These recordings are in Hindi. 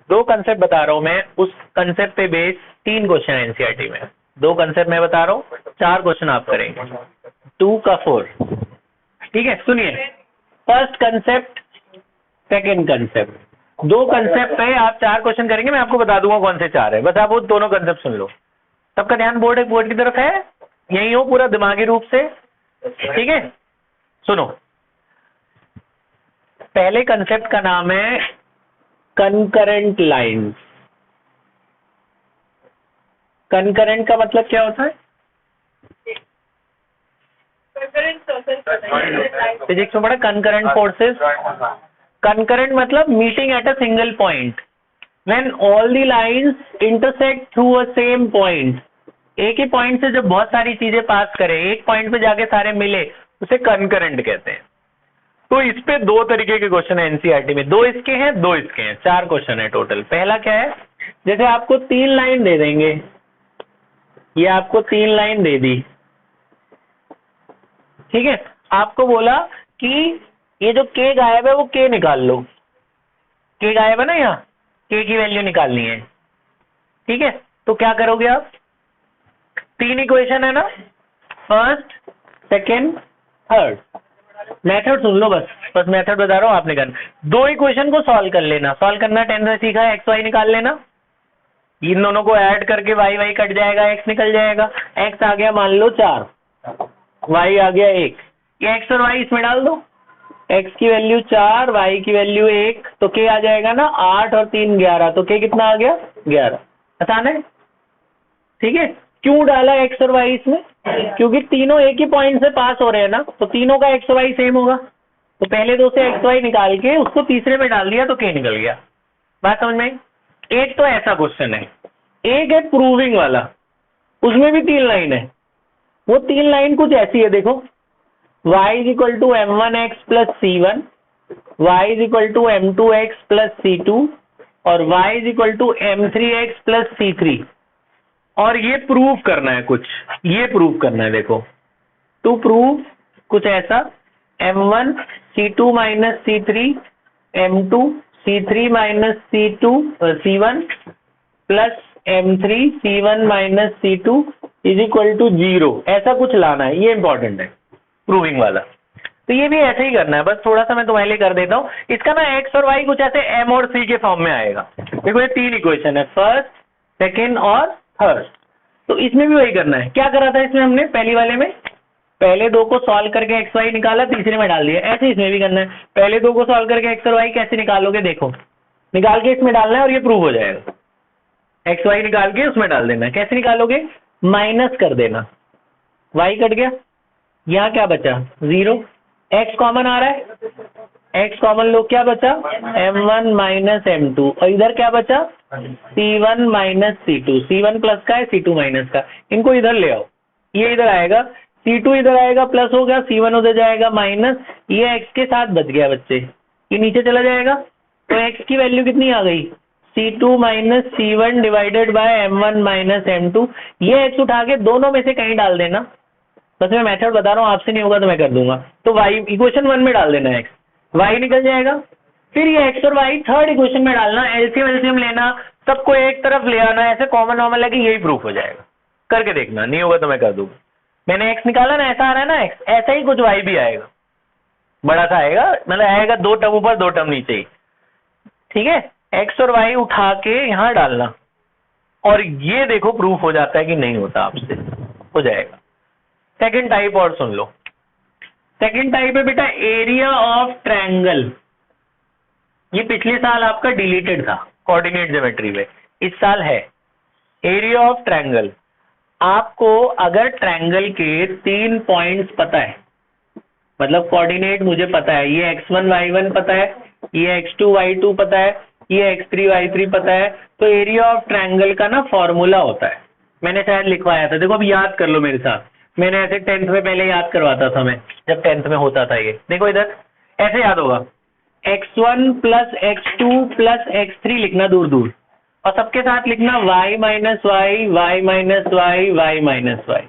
दो कंसेप्ट बता रहा हूं मैं, उस कंसेप्ट पे बेस 3 क्वेश्चन एनसीईआरटी में। 2 कंसेप्ट मैं बता रहा हूँ, 4 क्वेश्चन आप करेंगे, 2 का 4। ठीक है, सुनिए, first concept, second concept, 2 concept पे आप 4 क्वेश्चन करेंगे, मैं आपको बता दूंगा कौन से 4 है, बस आप वो दोनों कंसेप्ट सुन लो। सबका ध्यान बोर्ड की तरफ है, यही हो पूरा दिमागी रूप से, ठीक है। सुनो, पहले कंसेप्ट का नाम है कंकरेंट लाइंस। कंकरेंट का मतलब क्या होता है? फिजिक्स में पढ़ा कंकरेंट फोर्सेस। कंकरेंट मतलब meeting at a single point, when all the lines intersect through a same point. एक ही पॉइंट से जब बहुत सारी चीजें पास करें, एक पॉइंट पे जाके सारे मिले, उसे कंकरेंट कहते हैं। तो इस पे 2 तरीके के क्वेश्चन है एनसीईआरटी में, 2 इसके हैं, 2 इसके हैं, 4 क्वेश्चन है टोटल। पहला क्या है, जैसे आपको 3 लाइन दे देंगे, ये आपको 3 लाइन दे दी, ठीक है, आपको बोला कि ये जो k गायब है वो k निकाल लो, k गायब है ना, यहाँ k की वैल्यू निकालनी है, ठीक है। तो क्या करोगे आप, 3 इक्वेशन है ना, फर्स्ट, सेकेंड, थर्ड। मेथड सुन लो, बस मेथड बता रहा हूँ, आपने करना 2 इक्वेशन को सॉल्व कर लेना। सॉल्व करना 10 में सीखा है, एक्स वाई निकाल लेना, इन दोनों को ऐड करके वाई वाई कट जाएगा, एक्स निकल जाएगा। एक्स आ गया मान लो 4, वाई आ गया 1, ये एक्स और वाई इसमें डाल दो, एक्स की वैल्यू 4, वाई की वैल्यू 1, तो के आ जाएगा ना 8 और 3 11, तो के कितना आ गया 11। आसान है, ठीक है। क्यों डाला एक्स और वाई इसमें, क्योंकि तीनों एक ही पॉइंट से पास हो रहे हैं ना, तो तीनों का एक्स वाई सेम होगा, तो पहले 2 से एक्स वाई निकाल के उसको तीसरे में डाल दिया तो के निकल गया। बात समझ में आई? एक तो ऐसा क्वेश्चन है, एक है प्रूविंग वाला, उसमें भी 3 लाइन है। वो 3 लाइन कुछ ऐसी है, देखो, y is equal to m1x plus c1, y is equal to m2x plus c2 और y is equal to m3x plus c3। और ये प्रूव करना है कुछ, ये प्रूव करना है, देखो, टू प्रूव कुछ ऐसा, m1 c2 minus c3 m2 c3 minus c1 plus m3 c1 minus c2 is equal to 0, ऐसा कुछ लाना है, ये इंपॉर्टेंट है प्रूविंग वाला। तो ये भी ऐसे ही करना है, बस थोड़ा सा मैं तुम्हारे लिए कर देता हूँ। इसका ना एक्स और वाई कुछ ऐसे m और c के फॉर्म में आएगा। देखो, ये 3 इक्वेशन है, फर्स्ट, सेकेंड और थर्ड। तो इसमें भी वही करना है। क्या करा था इसमें हमने, पहली वाले में पहले 2 को सॉल्व करके एक्स वाई निकाला, तीसरे में डाल दिया। ऐसे इसमें भी करना है, पहले 2 को सॉल्व करके एक्स और वाई कैसे निकालोगे, देखो, निकाल के इसमें डालना है और ये प्रूव हो जाएगा। एक्स वाई निकाल के उसमें डाल देना है। कैसे निकालोगे, माइनस कर देना, वाई कट गया, यहाँ क्या बचा 0, एक्स कॉमन आ रहा है, एक्स कॉमन लो, क्या बचा m1 माइनस m2 और इधर क्या बचा c1 minus c2, c1 plus का है, c2 माइनस का, इनको इधर ले आओ, ये इधर आएगा, c2 इधर आएगा प्लस हो गया, c1 उधर जाएगा माइनस, ये x के साथ बच गया बच्चे, ये नीचे चला जाएगा, तो x की वैल्यू कितनी आ गई c2 minus c1 divided by m1 minus m2। ये x उठा के दोनों में से कहीं डाल देना, बस मैं मेथड बता रहा हूँ, आपसे नहीं होगा तो मैं कर दूंगा। तो y इक्वेशन 1 में डाल देना, x y निकल जाएगा, फिर ये x और y थर्ड इक्वेशन में डालना, एलसीएम लेना, सबको एक तरफ ले आना, ऐसे कॉमन नॉर्मल है कि यही प्रूफ हो जाएगा। करके देखना, नहीं होगा तो मैं कर दूंगा। मैंने x निकाला ना, ऐसा आ रहा है ना x, ऐसा ही कुछ y भी आएगा, बड़ा सा आएगा, मतलब आएगा 2 टर्म ऊपर 2 टर्म नीचे ही, ठीक है। x और y उठा के यहाँ डालना और ये देखो प्रूफ हो जाता है कि नहीं होता, आपसे हो जाएगा। सेकंड टाइप और सुन लो, सेकंड टाइप है बेटा एरिया ऑफ ट्रायंगल। ये पिछले साल आपका डिलीटेड था कोऑर्डिनेट ज्योमेट्री में, इस साल है एरिया ऑफ ट्रायंगल। आपको अगर ट्रायंगल के 3 पॉइंट्स पता है, मतलब कोऑर्डिनेट मुझे पता है, ये x1 y1 पता है, ये x2 y2 पता है, ये x3 y3 पता है, तो एरिया ऑफ ट्रायंगल का ना फॉर्मूला होता है, मैंने शायद लिखवाया था, देखो अब याद कर लो मेरे साथ, मैंने ऐसे 10th में पहले याद करवाता था मैं, जब 10th में होता था ये, देखो इधर ऐसे याद होगा, x1 plus x2 plus x3 लिखना दूर दूर, और सबके साथ लिखना y minus y, y minus y, y minus y,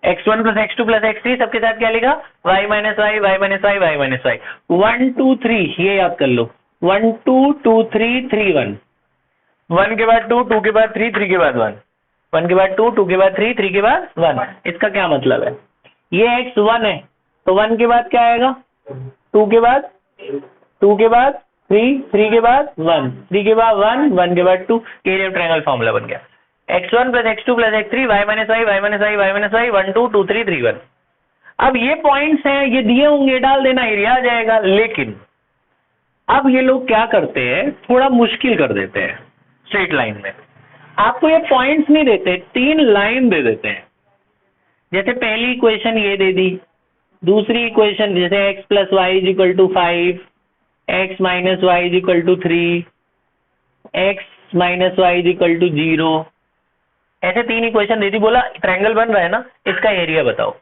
x1 plus x2 plus x3 सबके साथ क्या लिखा y minus y, y minus y, y minus y, 1 2 3 ये याद कर लो, 1 2 2 3 3 1, 1 के बाद 2, 2 के बाद 3, 3 के बाद 1, 1 के बाद 2, 2 के बाद 3, 3 के बाद 1। इसका क्या मतलब है? ये x 1 है तो 1 के बाद क्या आएगा? 2 के बाद 2 के बाद 3, 3 के बाद 1, 3 के बाद 1, 1 के बाद 2। एरिया ऑफ ट्रायंगल फॉर्मूला बन गया x1 plus x2 plus x3 y minus y y minus y y minus y 1 2 2 3 3 1। अब ये पॉइंट्स हैं, ये दिए होंगे, डाल देना, एरिया आ जाएगा। लेकिन अब ये लोग क्या करते हैं, थोड़ा मुश्किल कर देते हैं। स्ट्रेट लाइन में आपको ये पॉइंट्स नहीं देते, 3 लाइन दे देते हैं। जैसे पहली इक्वेशन ये दे दी, दूसरी इक्वेशन जैसे x plus y is equal to 5, x minus y is equal to 3, x minus y is equal to 0, ऐसे 3 इक्वेशन दे दी। बोला ट्रायंगल बन रहा है ना, इसका एरिया बताओ।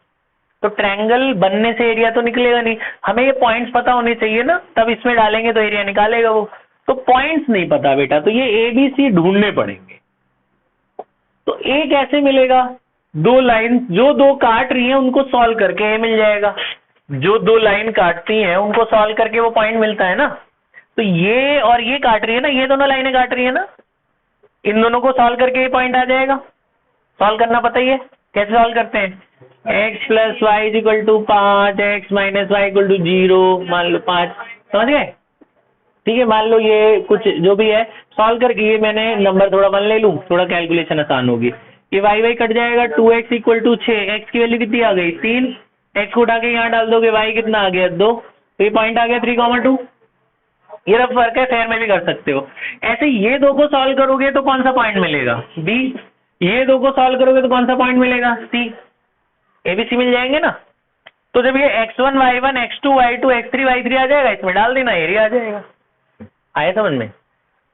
तो ट्रायंगल बनने से एरिया तो निकलेगा नहीं, हमें ये पॉइंट्स पता होने चाहिए ना, तब इसमें डालेंगे तो एरिया निकालेगा वो। तो पॉइंट्स नहीं पता बेटा, तो ये ए बी सी ढूंढने पड़ेंगे। तो ए कैसे मिलेगा? 2 लाइन जो 2 काट रही हैं उनको सॉल्व करके ए मिल जाएगा। जो 2 लाइन काटती हैं उनको सॉल्व करके वो पॉइंट मिलता है ना। तो ये और ये काट रही है ना, ये दोनों लाइनें काट रही है ना, इन दोनों को सॉल्व करके ये पॉइंट आ जाएगा। सॉल्व करना पता ही है, कैसे सॉल्व करते हैं? x plus y is equal to 5, x minus y equal to 0, मान लो 5, समझ गए? ठीक है, मान लो ये कुछ जो भी है सॉल्व करके, ये मैंने नंबर थोड़ा 1 ले लूँ, थोड़ा कैलकुलेशन आसान होगी। ये वाई वाई कट जाएगा, 2x इक्वल टू 6, x की वैल्यू कितनी आ गई? 3, x को उठा के यहाँ डाल दोगे, y कितना आ गया? 2, तो ये पॉइंट आ गया 3,2। ये रफ वर्क है, फेयर में भी कर सकते हो। ऐसे ये 2 को सॉल्व करोगे तो कौन सा पॉइंट मिलेगा? b। ये 2 को सॉल्व करोगे तो कौन सा पॉइंट मिलेगा? c। ABC मिल जाएंगे ना। तो जब ये x1 y1 x2 y2 x3 y3 आ जाएगा, इसमें डाल देना, एरिया आ जाएगा। आया समझ में?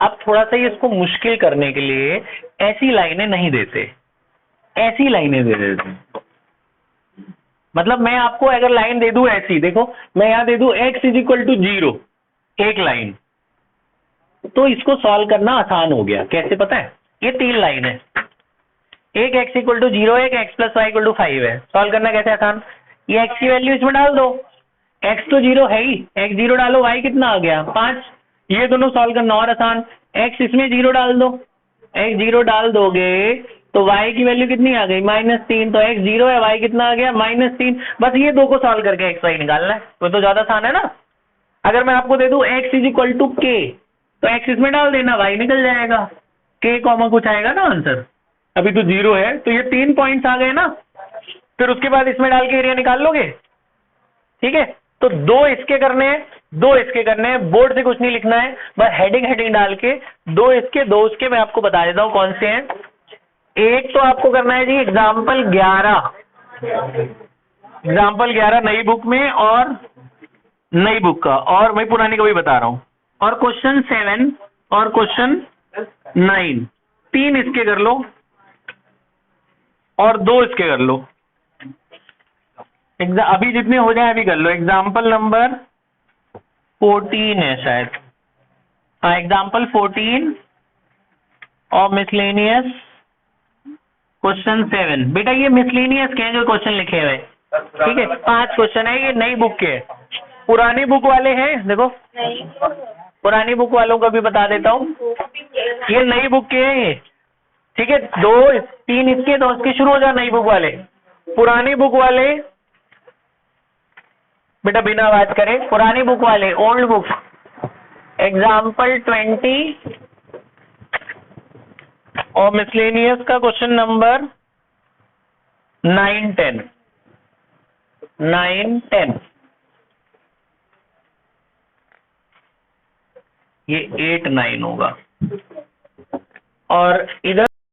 अब थोड़ा सा इसको मुश्किल करने के लिए ऐसी लाइनें नहीं देते, ऐसी लाइनें दे देते। मतलब मैं आपको अगर लाइन दे दूं ऐसी, देखो मैं यहां दे दूं x इज इक्वल टू 0, एक लाइन, तो इसको सॉल्व करना आसान हो गया। कैसे पता है? ये 3 लाइन है, एक x इक्वल टू 0, एक x plus y equal to 5 है। सॉल्व करना कैसे आसान? ये x की वैल्यू इसमें डाल दो, x तो 0 है ही, x 0 डालो, y कितना आ गया? 5। ये दोनों सॉल्व करना और आसान, x इसमें 0 डाल दो, x 0 डाल दोगे तो y की वैल्यू कितनी आ गई? -3। तो x 0 है, y कितना आ गया? -3। बस ये 2 को सॉल्व करके x y निकालना है, तो ज्यादा आसान है ना। अगर मैं आपको दे दूं x is equal to k, तो x इसमें डाल देना, y निकल जाएगा, k कॉमा कुछ आएगा ना आंसर। अभी तो 0 है, तो ये 3 पॉइंट्स आ गए ना। फिर उसके बाद इसमें डाल के एरिया निकाल लोगे। ठीक है, तो 2 इसके करने हैं, 2 इसके करने हैं, बोर्ड से कुछ नहीं लिखना है, बस हेडिंग डाल के 2 इसके 2 उसके मैं आपको बता देता हूं कौन से हैं। एक तो आपको करना है जी एग्जाम्पल 11, एग्जाम्पल 11 नई बुक में, और नई बुक का, और मैं पुरानी को भी बता रहा हूं, और क्वेश्चन 7 और क्वेश्चन 9, 3 इसके कर लो और 2 इसके कर लो। अभी जितने हो जाए अभी कर लो। एग्जाम्पल नंबर 14 है शायद, हाँ एग्जाम्पल 14 और मिसलेनियस क्वेश्चन 7। बेटा ये मिसलेनियस के हैं जो क्वेश्चन लिखे हुए, ठीक है, 5 क्वेश्चन है, ये नई बुक के हैं। पुरानी बुक वाले हैं, देखो पुरानी बुक वालों का भी बता देता हूँ, ये नई बुक के हैं ये, ठीक है। 2 3 इसके, 2 इसके, शुरू हो जाओ नई बुक वाले। पुरानी बुक वाले बेटा बिना आवाज करे, पुरानी बुक वाले ओल्ड बुक, एग्जाम्पल 20 और मिसलेनियस का क्वेश्चन नंबर 9 10 9 10, ये 8 9 होगा। और इधर